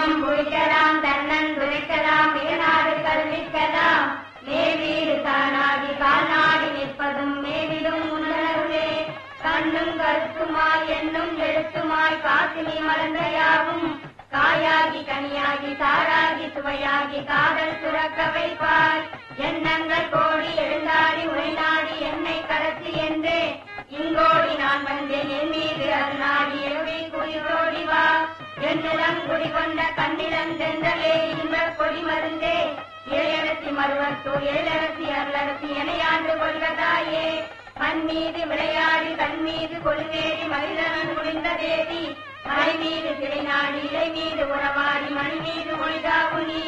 தர்மம் புரிக்கலாம், தன்னன் துரைக்கலாம், மிகநாடு கல்விக்கலாம். மேவீடு தானாகி கால்நாடி நிற்பதும் மேவிடும் உணர்வே. கண்ணும் கருத்துமாய் என்னும் எழுத்துமாய் காசினி மலர்ந்தையாவும் காயாகி கனியாகி சாராகி சுவையாகி காதல் சுரக்க வைப்பாய். எண்ணங்கள் கோடி எழுந்தாடி உரைநாடி என்னை கடத்தி என்றே இங்கோடி நான் வந்தேன் என் மீது அருநாடி எழுதி குறிதோடி வா. என்னிடம் குடிகொண்ட கண்ணிடம் தென்றலே இன்பக் கொடி மருந்தே. இளையரசி மருவத்தூர் எழிலரசி அருளரசி எனையாண்டு கொள்வதாயே. மண் மீது விளையாடி தன் மீது கொள்வேடி மனிதன் முடிந்த தேவி. மலை மீது சிலை நாடி இலை மீது உறவாடி மணி மீது மொழிதாவு நீ.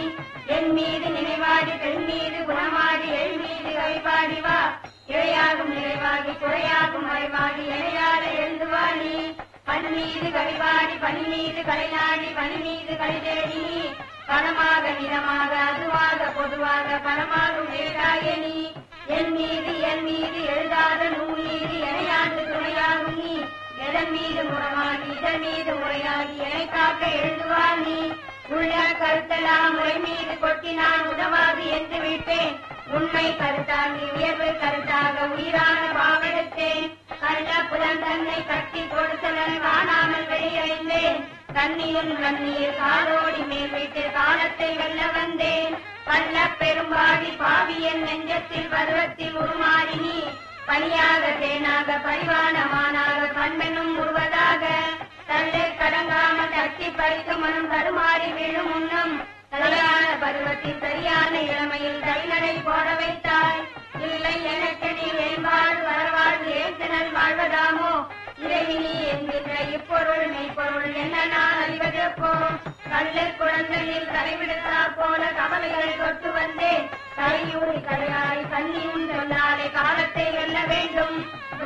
என் மீது நினைவாடி பெண் மீது குணமாடி எள் மீது கவிபாடி வா. இழையாகும் நிறைவாகி குறையாகும் மறைவாடி இளையாட எழுந்துவா நீ. பண் மீது கவிபாடி பணி மீது கலைநாடி பணி மீது கலை தேடி நீ. பணமாக நிறமாக அதுவாக பொதுவாக பணமாகும் வேண்டாய நீ. என் மீது எழுதாத நூல் மீது எனையாண்டு துணையாகும் நீ. எதன் மீது முறமாகி இதன் மீது முறையாகி எனை காக்க எழுதுவா நீ. உள்ள கருத்தெல்லாம் முறை மீது கொட்டினான் உதவாது என்று விட்டேன். உண்மை கருத்தாகி உயர்வு கருத்தாக உயிரான பாவெடுத்தேன். கள்ள புலன் தன்னை கட்டி கொடுத்தனன் காணாமல் வெளியடைந்தேன். கண்ணியும் கண்ணீர் காலோடி மேல் வைத்து காலத்தை வெல்ல வந்தேன். பல்ல பெரும்பாடி பாவியன் நெஞ்சத்தில் பருவத்தில் உருமாறி நீ. பணியாக தேனாக பரிவானமானாக பண்பெனும் உருவதாக தள்ளை கடங்காமல் தட்டி பறித்து மனம் தருமாறி விழும் முன்னம் தலையான பருவத்தில் சரியான இளமையில் கைநடை போட வைத்தாய். இல்லை எனக்கு நீ வேண்பாடு வரவாழ்வு ஏற்றனல் வாழ்வதாமோ. இறைவினி என்கின்ற இப்பொருள் மெய்ப்பொருள் என்ன நான் அறிவதப்போ. கள்ளு குழந்தையில் தலைவிடுத்தா போல கவலைகளை தொட்டு வந்தேன். தலையூறி கலையாய் கண்ணியும் சொன்னாலே காலத்தை வெல்ல வேண்டும்.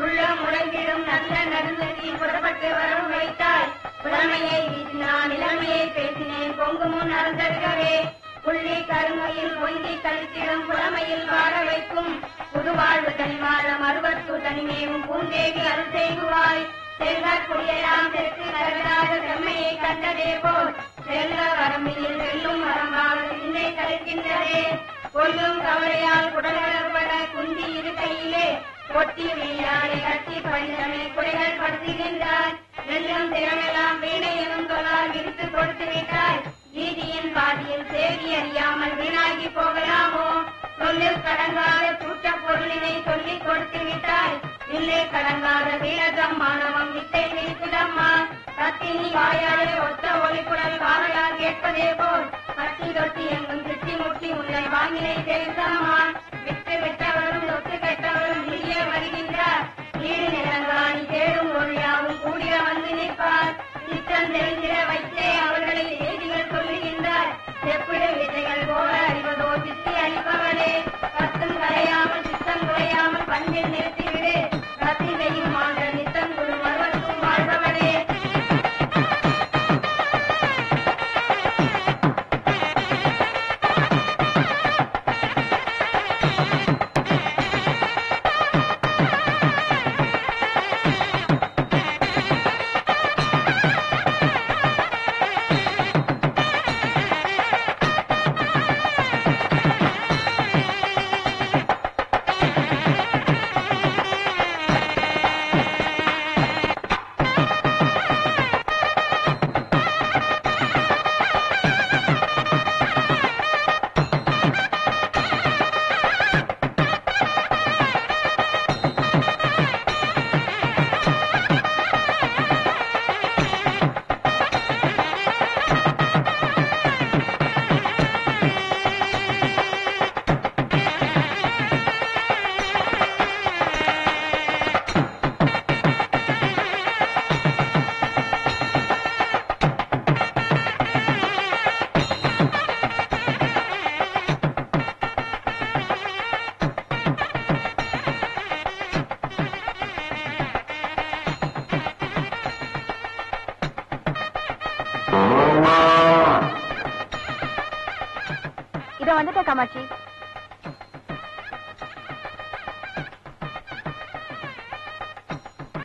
உள்ள முழங்கிடும் நல்ல நடுநெறி புறப்பட்டு வரவும் வைத்தாய். புலமையை வீசினான் இளமையை பேசினேன் பொங்கு முன் அறந்தருகவே. புள்ளி கருமையில் பொங்கி கழித்திடும் புலமையில் வாழ வைக்கும். புதுவாழ்வு தனிவாழ மறுவத்து தனிமேவும் பூந்தேவி அருள் செய்குவாய். செல்வ குடியெல்லாம் தெற்கு நரகராக செம்மையை கண்டதே போல் செல்வ வரம்பில் வெல்லும் வரம்பாக சிந்தை கழிக்கின்றதே. கொல்லும் கவலையால் குடல்வளர்பட குந்தி இருக்கையிலே கொட்டி வீழாடை கட்டி பணிதனை குறைகள் படுத்துகின்றாய். வெல்லும் திறமெல்லாம் வீணை எனும் தொழால் விரித்து கொடுத்து விட்டாய். வீதியின் பாதியில் சேவி அறியாமல் வீணாகி போகலாமோ. சொல்லில் கடங்காத கூட்ட பொருளினை சொல்லிக் கொடுத்து விட்டாய். இல்லே கடங்காத வீரதம் மாணவம் வித்தை விரிக்குதம்மா. கத்தினி வாயாலே ஒத்த ஒளிக்குடல் வாழையால் கேட்பதே போல் கத்தி தொட்டி எங்கும் திட்டி முட்டி உன்னை வாங்கினை தெரிந்தம்மா. விட்டு விட்டவரும் தொட்டு கெட்டவரும் வெளியே வருகின்றார். வீடு நிலங்காணி தேடும் ஒழியாவும் கூடிய வந்து நிற்பார். சித்தம் தெரிந்திட வைத்தே அவர்களை செய்திகள் சொல்லுகின்றார். செப்பிட விதைகள் போல அறிவதோ சித்தி அளிப்பவனே. கத்தும் கரையாமல் சித்தம் குறையாமல் பண்பில் நிறுத்திவிடு. கத்தி செய்யும் மாற்ற நித்தம் குழு மறுவருக்கும் வாழ்பவனே. இதோ வந்துட்ட காமாட்சி.